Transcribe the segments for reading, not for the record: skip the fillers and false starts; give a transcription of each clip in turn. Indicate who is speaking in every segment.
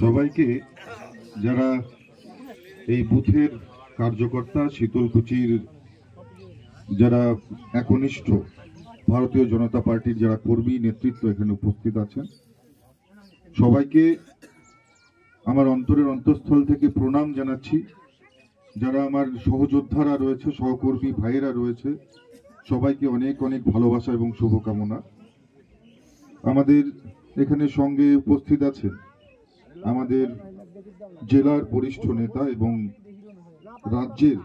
Speaker 1: সবাইকে যারা এই বুথের কার্যকর্তা শীতলকুচির যারা একনিষ্ঠ ভারতীয় জনতা পার্টির যারা কর্মী নেতৃত্ব এখানে উপস্থিত আছেন সবাইকে আমার অন্তরের অন্তঃস্থল থেকে প্রণাম জানাচ্ছি। যারা আমার সহযোদ্ধারা রয়েছে সহকর্মী ভাইয়েরা রয়েছে সবাইকে অনেক অনেক ভালোবাসা এবং শুভকামনা। আমাদের এখানে সঙ্গে উপস্থিত আছেন আমাদের জেলার বরিষ্ঠ নেতা এবং রাজ্যের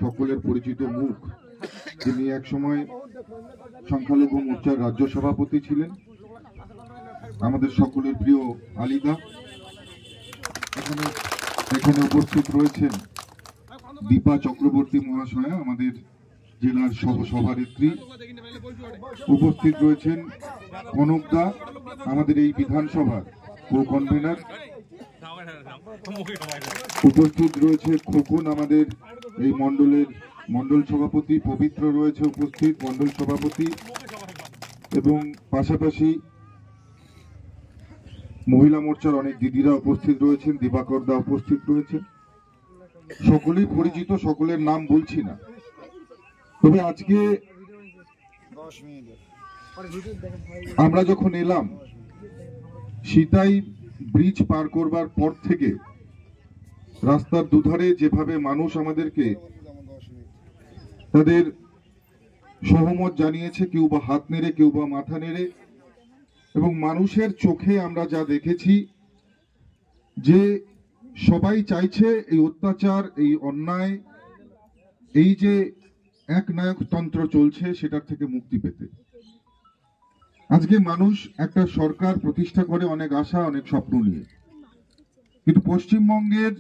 Speaker 1: সকলের পরিচিত মুখ, যিনি একসময় সংখ্যালঘু মোর্চার রাজ্য সভাপতি ছিলেন, আমাদের সকলের প্রিয় আলিদা। এখানে উপস্থিত রয়েছেন দীপা চক্রবর্তী মহাশয়া, আমাদের জেলার সভানেত্রী। উপস্থিত রয়েছেন কনকদা, আমাদের এই বিধানসভার কো কনভেনার। উপস্থিত রয়েছে খোকন, আমাদের এই মন্ডলের মন্ডল সভাপতি। পবিত্র রয়েছে উপস্থিত, মন্ডল সভাপতি। এবং পাশাপাশি মহিলা মোর্চার অনেক দিদিরা উপস্থিত রয়েছেন, দিবাকর দা উপস্থিত রয়েছেন। সকলেই পরিচিত, সকলের নাম বলছি না। তবে আজকে আমরা যখন এলাম সিতাই ব্রিজ পার করবার পর থেকে রাস্তার দুধারে যেভাবে মানুষ আমাদেরকে তাদের সহমত জানিয়েছে, কেউ বা হাত নেড়ে কেউ বা মাথা নেড়ে, এবং মানুষের চোখে আমরা যা দেখেছি যে সবাই চাইছে এই অত্যাচার, এই অন্যায়, এই যে একনায়কতন্ত্র চলছে সেটার থেকে মুক্তি পেতে। আজকে মানুষ একটা সরকার প্রতিষ্ঠা করে অনেক আশা অনেক স্বপ্ন নিয়ে, কিন্তু পশ্চিমবঙ্গের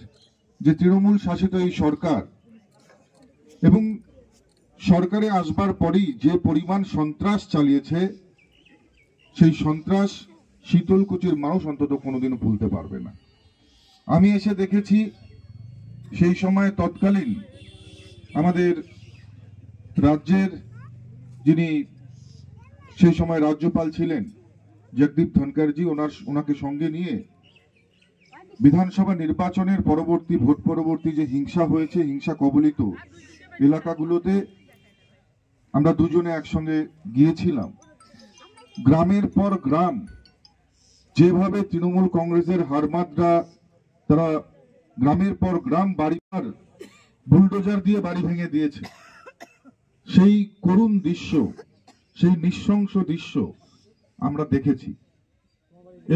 Speaker 1: যে তৃণমূল শাসিত এই সরকার এবং সরকারে আসবার পরই যে পরিমাণ সন্ত্রাস চালিয়েছে, সেই সন্ত্রাস শীতলকুচির মানুষ অন্তত কোনোদিনও ভুলতে পারবে না। আমি এসে দেখেছি সেই সময় তৎকালীন আমাদের রাজ্যের যিনি সেই সময় রাজ্যপাল ছিলেন জগদীপ ধনকরজি, ওনাকে সঙ্গে নিয়ে বিধানসভা নির্বাচনের পরবর্তী ভোট পরবর্তী যে হিংসা হয়েছে, হিংসা কবলিত এলাকাগুলোতে আমরা দুজনে একসঙ্গে গিয়েছিলাম। গ্রামের পর গ্রাম যেভাবে তৃণমূল কংগ্রেসের হারমাদরা তারা গ্রামের পর গ্রাম বাড়িঘর বুলডোজার দিয়ে বাড়ি ভেঙে দিয়েছে, সেই করুণ দৃশ্য, সেই নৃশংস দৃশ্য আমরা দেখেছি।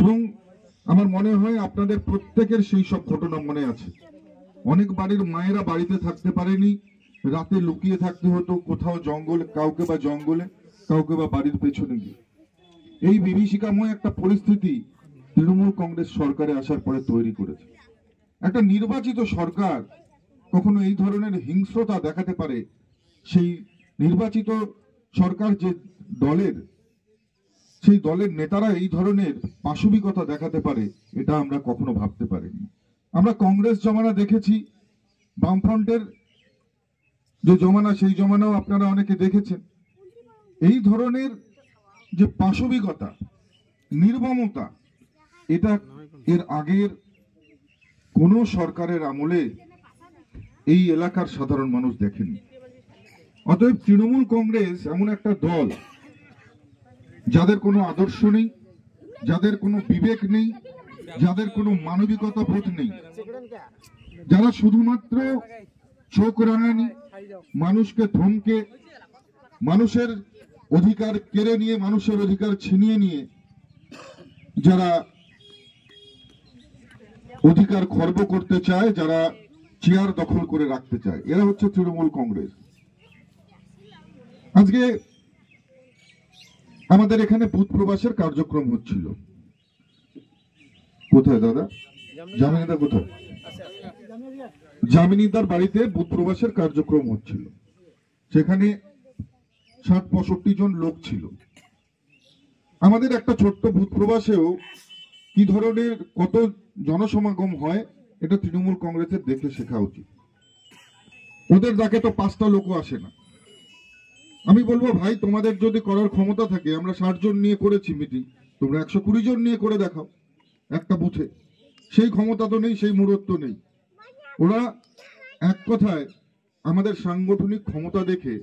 Speaker 1: এবং আমার মনে হয় আপনাদের প্রত্যেকের সেই সব ঘটনা মনে আছে। অনেক বাড়ির মায়েরা বাড়িতে থাকতে পারেনি, রাতে লুকিয়ে থাকতে হতো কোথাও জঙ্গলে, কাউকে বা জঙ্গলে, কাউকে বা বাড়ির পেছনে গিয়ে। এই বিভীষিকাময় একটা পরিস্থিতি তৃণমূল কংগ্রেস সরকারে আসার পরে তৈরি করেছে। একটা নির্বাচিত সরকার কখনো এই ধরনের হিংস্রতা দেখাতে পারে, সেই নির্বাচিত সরকার যে দলের, সেই দলের নেতারা এই ধরনের পাশবিকতা দেখাতে পারে, এটা আমরা কখনো ভাবতে পারিনি। আমরা কংগ্রেস জমানা দেখেছি, বামফ্রন্টের যে জমানা, সেই জমানাও আপনারা অনেকে দেখেছেন। এই ধরনের যে পাশবিকতা, নির্মমতা, এটা এর আগের কোন সরকারের আমলে এই এলাকার সাধারণ মানুষ দেখেনি। অতএব তৃণমূল কংগ্রেস এমন একটা দল যাদের কোনো আদর্শ নেই, যাদের কোনো বিবেক নেই, যাদের কোনো মানবিকতা বোধ নেই, যারা শুধুমাত্র চোখ রাঙানি, মানুষকে ধমকে, মানুষের অধিকার কেড়ে নিয়ে, মানুষের অধিকার ছিনিয়ে নিয়ে যারা অধিকার খর্ব করতে চায়, যারা চেয়ার দখল করে রাখতে চায়, এরা হচ্ছে তৃণমূল কংগ্রেস। আজকে আমাদের এখানে বুথ প্রবাসের কার্যক্রম হচ্ছিল। কোথায় দাদা? জামিনীদা কোথায়? জামিনীদার বাড়িতে বুথ প্রবাসের কার্যক্রম হচ্ছিল। সেখানে ৬০-৬৫ জন লোক ছিল। আমাদের একটা ছোট্ট বুথ প্রবাসেও কি ধরনের কত জনসমাগম হয়, এটা তৃণমূল কংগ্রেসের দেখে শেখা উচিত। ওদের ডাকে তো ৫টা লোকও আসে না। আমি বলবো ভাই, তোমাদের যদি করার ক্ষমতা থাকে, আমরা ৬০ জন নিয়ে করেছি মিটিং, তোমরা ১২০ জন নিয়ে করে দেখাও একটা বুথে। সেই ক্ষমতা তো নেই, সেই মূঢ়ত্ব নেই। ওরা এক কথায় আমাদের সাংগঠনিক ক্ষমতা দেখে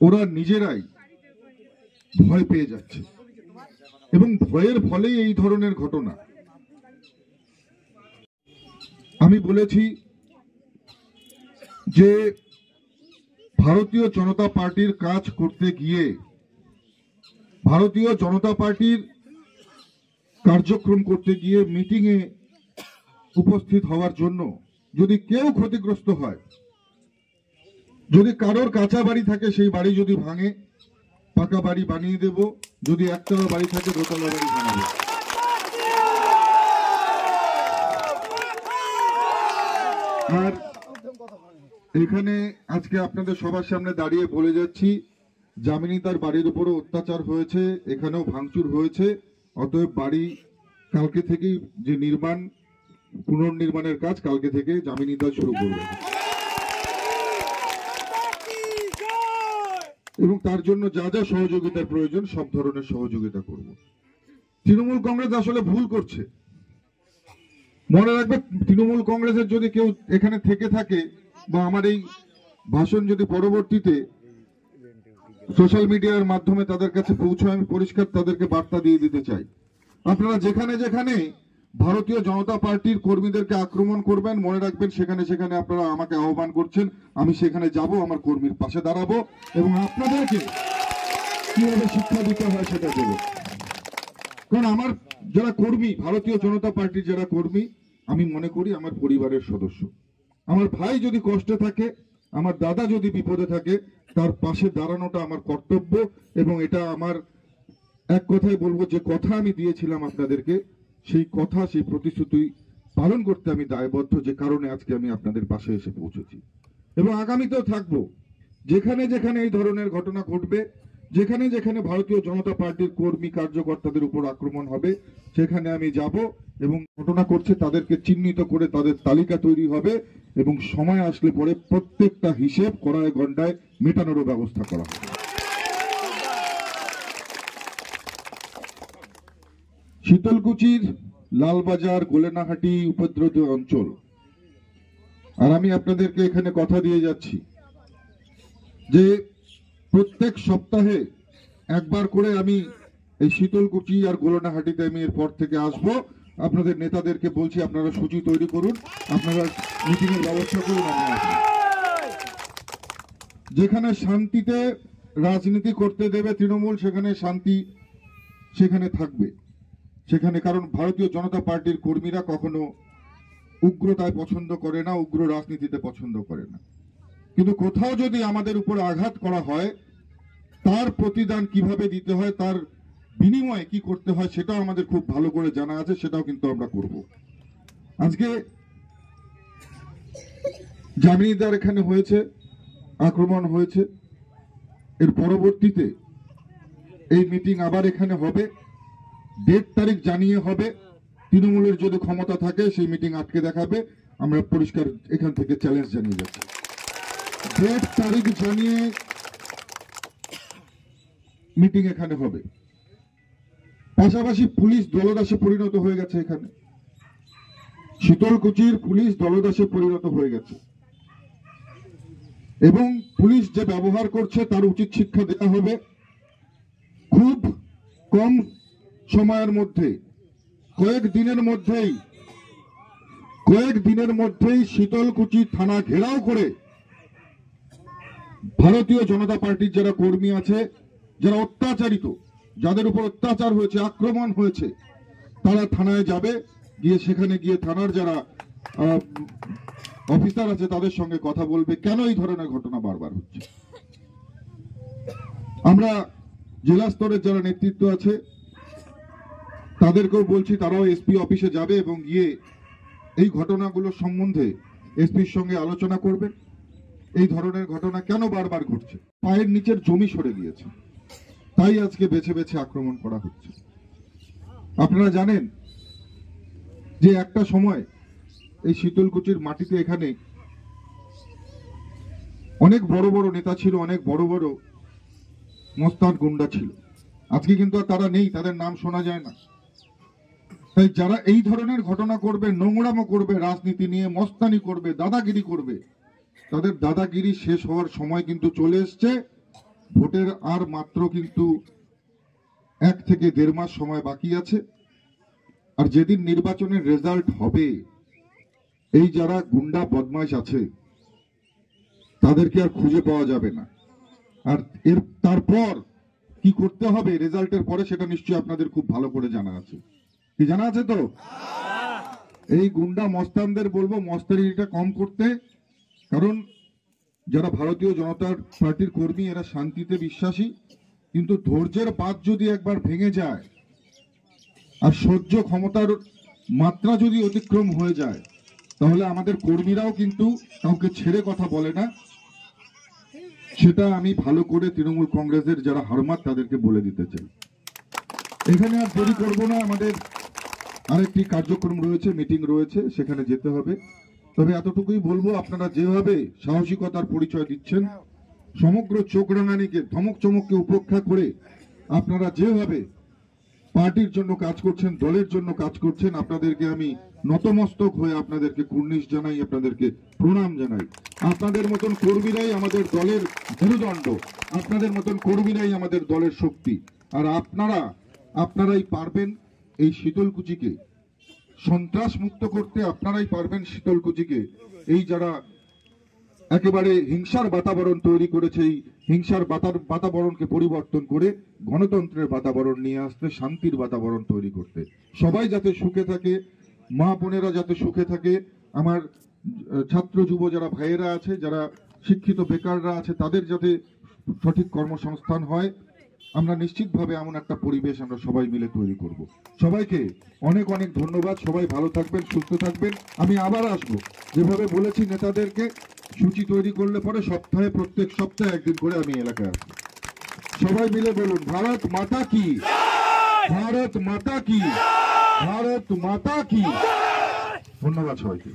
Speaker 1: ওরা নিজেরাই ভয় পেয়ে যাচ্ছে, এবং ভয়ের ফলেই এই ধরনের ঘটনা। আমি বলেছি যে ভারতীয় জনতা পার্টির কাজ করতে গিয়ে, ভারতীয় জনতা পার্টির কার্যক্রম করতে গিয়ে, মিটিং এ উপস্থিত হওয়ার জন্য যদি কেউ ক্ষতিগ্রস্ত হয়, যদি কারোর কাঁচা বাড়ি থাকে সেই বাড়ি যদি ভাঙে, পাকা বাড়ি বানিয়ে দেব, যদি একতলা বাড়ি থাকে দোতলা বাড়ি বানাবো। আর এখানে আজকে আপনাদের সবার সামনে দাঁড়িয়ে বলে যাচ্ছি, যামিনী তার বাড়ির উপরও অত্যাচার হয়েছে, এখানেও ভাঙচুর হয়েছে। অতএব বাড়ি কালকে থেকেই যে পুনর্নির্মাণের কাজ কালকে থেকে যামিনী দা শুরু করবে, এবং তার জন্য যা যা সহযোগিতার প্রয়োজন সব ধরনের সহযোগিতা করব। তৃণমূল কংগ্রেস আসলে ভুল করছে। মনে রাখবে, তৃণমূল কংগ্রেসের যদি কেউ এখানে থেকে থাকে, বা আমার এই ভাষণ যদি পরবর্তীতে সোশ্যাল মিডিয়ার মাধ্যমে তাদের কাছে পৌঁছায়, আমি পরিষ্কার তাদেরকে বার্তা দিয়ে দিতে চাই, আপনারা যেখানে যেখানে ভারতীয় জনতা পার্টির কর্মীদেরকে আক্রমণ করবেন, মনে রাখবেন সেখানে সেখানে আপনারা আমাকে আহ্বান করছেন, আমি সেখানে যাব, আমার কর্মীর পাশে দাঁড়াবো, এবং আপনাদেরকে কিভাবে শিক্ষা দিতে হয় সেটা দেব। কারণ আমার যারা কর্মী, ভারতীয় জনতা পার্টির যারা কর্মী, আমি মনে করি আমার পরিবারের সদস্য। আমার ভাই যদি কষ্টে থাকে, আমার দাদা যদি বিপদে থাকে, তার পাশে দাঁড়ানোটা আমার কর্তব্য, এবং এটা আমার এক কথায় বলবো, যে কথা আমি দিয়েছিলাম আপনাদেরকে, সেই কথা, সেই প্রতিশ্রুতি পালন করতে আমি দায়বদ্ধ, যে কারণে আজকে আমি আপনাদের পাশে এসে পৌঁছেছি, এবং আগামীতেও থাকবো। যেখানে যেখানে এই ধরনের ঘটনা ঘটবে, যেখানে যেখানে ভারতীয় জনতা পার্টির কর্মী কার্যকর্তাদের উপর আক্রমণ হবে, সেখানে আমি যাব, এবং ঘটনা করছে তাদেরকে চিহ্নিত করে তাদের তালিকা তৈরি হবে, এবং সময় আসলে পরে প্রত্যেকটা হিসেব কড়ায় গন্ডায় মেটানোরও ব্যবস্থা করা হবে। শীতলকুচির লালবাজার, গোলেনাহাটি উপদ্রুত অঞ্চল, আর আমি আপনাদেরকে এখানে কথা দিয়ে যাচ্ছি যে প্রত্যেক সপ্তাহে একবার করে আমি এই শীতলকুচি আর গোলেনাহাটিতে আমি এরপর থেকে আসব। আপনাদের নেতাদেরকে বলছি, আপনারা সূচি তৈরি করুন, আপনারা মিটিং এর ব্যবস্থা করুন, আমি আসবো। যেখানে শান্তিতে রাজনীতি করতে দেবে তৃণমূল, সেখানে শান্তি সেখানে থাকবে, সেখানে। কারণ ভারতীয় জনতা পার্টির কর্মীরা কখনো উগ্রতায় পছন্দ করে না, উগ্র রাজনীতিতে পছন্দ করে না। কিন্তু কোথাও যদি আমাদের উপর আঘাত করা হয়, তার প্রতিদান কিভাবে দিতে হয়, তার বিনিময়ে কি করতে হয়, সেটাও আমাদের খুব ভালো করে জানা আছে, সেটাও কিন্তু আমরা করব। আজকে জামিনীদার এখানে হয়েছে, আক্রমণ হয়েছে, এর পরবর্তীতে এই মিটিং আবার এখানে হবে, ডেট তারিখ জানিয়ে হবে। তৃণমূলের যদি ক্ষমতা থাকে সেই মিটিং আটকে দেখাবে, আমরা পরিষ্কার এখান থেকে চ্যালেঞ্জ জানিয়ে যাচ্ছি। ডেট তারিখ জানিয়ে মিটিং এখানে হবে। পাশাপাশি পুলিশ দলদাসে পরিণত হয়ে গেছে, এখানে শীতলকুচির পুলিশ দলদাসে পরিণত হয়ে গেছে, এবং পুলিশ যে ব্যবহার করছে তার উচিত শিক্ষা দেওয়া হবে। খুব কম সময়ের মধ্যে, কয়েক দিনের মধ্যেই শীতলকুচি থানা ঘেরাও করে ভারতীয় জনতা পার্টির যারা কর্মী আছে, যারা অত্যাচারিত, যাদের উপর অত্যাচার হয়েছে, আক্রমণ হয়েছে, তারা থানায় যাবে, গিয়ে সেখানে গিয়ে থানার যারা অফিসার আছে তাদের সঙ্গে কথা বলবে, কেন এই ধরনের ঘটনা বারবার হচ্ছে। আমরা জেলা স্তরের যারা নেতৃত্ব আছে তাদেরকেও বলছি, তারাও এসপি অফিসে যাবে এবং গিয়ে এই ঘটনাগুলো সম্বন্ধে এসপির সঙ্গে আলোচনা করবে। এই ধরনের ঘটনা কেন বারবার ঘটছে, পায়ের নিচের জমি সরে গিয়েছে, তাই আজকে বেছে বেছে আক্রমণ করা হচ্ছে। আপনারা জানেন যে একটা সময় এই শীতলকুচির মাটিতে এখানে অনেক বড় বড় নেতা ছিল, অনেক বড় বড় মস্তান গুন্ডা ছিল। আজকে কিন্তু আর তারা নেই, তাদের নাম শোনা যায় না। তাই যারা এই ধরনের ঘটনা করবে, নোংরামো করবে, রাজনীতি নিয়ে মস্তানি করবে, দাদাগিরি করবে, তাদের দাদাগিরি শেষ হওয়ার সময় কিন্তু চলে এসছে। ভোটের আর মাত্র কিন্তু 1 থেকে 1.5 মাস সময় বাকি আছে। আর যেদিন নির্বাচনের রেজাল্ট হবে, এই যারা গুন্ডা বদমাইশ আছে তাদেরকে আর খুঁজে পাওয়া যাবে না। আর তারপর কি করতে হবে রেজাল্টের পরে, সেটা নিশ্চয়ই আপনাদের খুব ভালো করে জানা আছে। কি জানা আছে তো? এই গুন্ডা মস্তানদের বলবো মস্তানিটা কম করতে। কারণ যারা ভারতীয় জনতা পার্টির কর্মী, এরা শান্তিতে বিশ্বাসী, কিন্তু ধৈর্যের বাঁধ যদি একবার ভেঙে যায় আর সহ্য ক্ষমতার মাত্রা যদি অতিক্রম হয়ে যায়, তাহলে আমাদের কর্মীরাও কিন্তু কাউকে ছেড়ে কথা বলে না। সেটা আমি ভালো করে তৃণমূল কংগ্রেসের যারা হারমাত তাদেরকে বলে দিতে চাই। এখানে আর দেরি করব না, আমাদের আরেকটি কার্যক্রম রয়েছে, মিটিং রয়েছে, সেখানে যেতে হবে। তবে এতটুকুই বলবো, আপনারা যেভাবে সাহসিকতার পরিচয় দিচ্ছেন, সমগ্র চোখ রাঙানিকে, ধমক চমককে উপেক্ষা করে আপনারা যেভাবে পার্টির জন্য কাজ করছেন, দলের জন্য কাজ করছেন, আপনাদেরকে আমি নতমস্তক হয়ে আপনাদেরকে কুর্নিশ জানাই, আপনাদেরকে প্রণাম জানাই। আপনাদের মতন কর্মীরাই আমাদের দলের মেরুদণ্ড, আপনাদের মতন কর্মীরাই আমাদের দলের শক্তি। আর আপনারাই পারবেন এই শীতলকুচিকে সন্ত্রাস মুক্ত করতে, আপনারাই পারবেন শীতলকুচিকে এই যারা একেবারে হিংসার বাতাবরণ তৈরি করেছে, এই হিংসার বাতাবরণকে পরিবর্তন করে গণতন্ত্রের বাতাবরণ নিয়ে আসতে, শান্তির বাতাবরণ তৈরি করতে। সবাই যাতে সুখে থাকে, মা বোনেরা যাতে সুখে থাকে, আমার ছাত্র যুব যারা ভাইয়েরা আছে, যারা শিক্ষিত বেকাররা আছে, তাদের যাতে সঠিক কর্মসংস্থান হয়, আমরা নিশ্চিতভাবে এমন একটা পরিবেশ আমরা সবাই মিলে তৈরি করব। সবাইকে অনেক অনেক ধন্যবাদ। সবাই ভালো থাকবেন, সুস্থ থাকবেন। আমি আবার আসবো, যেভাবে বলেছি নেতাদেরকে, সূচি তৈরি করলে পরে প্রত্যেক সপ্তাহে একদিন করে আমি এলাকায় আসবো। সবাই মিলে বলুন, ভারত মাতা কি, ভারত মাতা কি, ভারত মাতা কি। ধন্যবাদ সবাইকে।